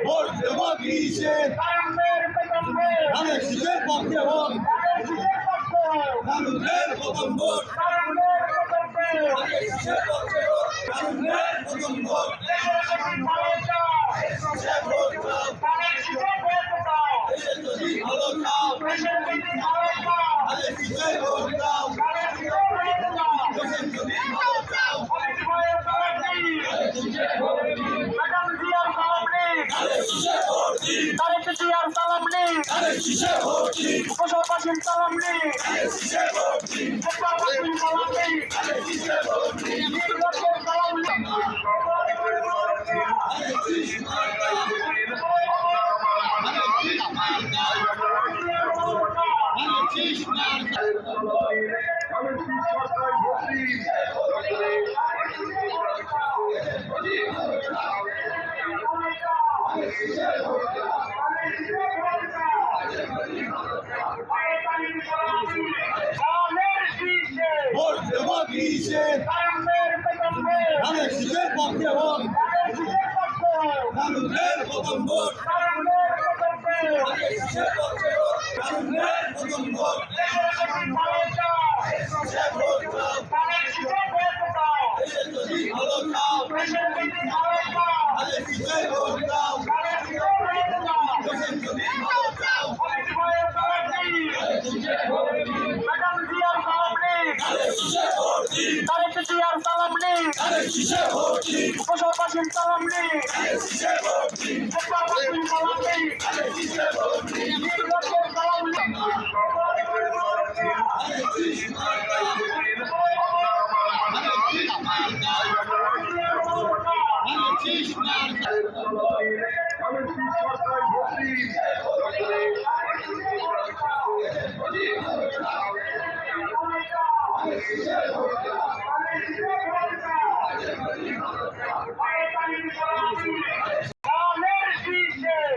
vote দেব কিসে ধানের শীষের পক্ষে ভোট কারুনের প্রথম ভোট ধানের শীষের পক্ষে ভোট কারুনের প্রথম ভোট ভোট দাও দেশের যদি ভালো চাও ধানের শীষে ভোট দাও দেশের যদি ভালো চাও ভোট দেব কিসে ধানের শীষের পক্ষে ভোট কারুনের প্রথম ভোট ধানের শীষের পক্ষে ভোট কারুনের প্রথম ভোট ভোট দাও দেশের যদি ভালো চাও ধানের শীষে ভোট দাও দেশের যদি ভালো চাও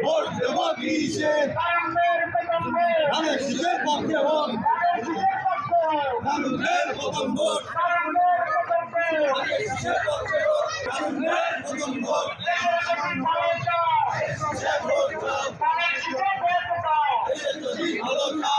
ভোট দেব কিসে ধানের শীষের পক্ষে ভোট কারুনের প্রথম ভোট ধানের শীষের পক্ষে ভোট কারুনের প্রথম ভোট ভোট দাও দেশের যদি ভালো চাও ধানের শীষে ভোট দাও দেশের যদি ভালো চাও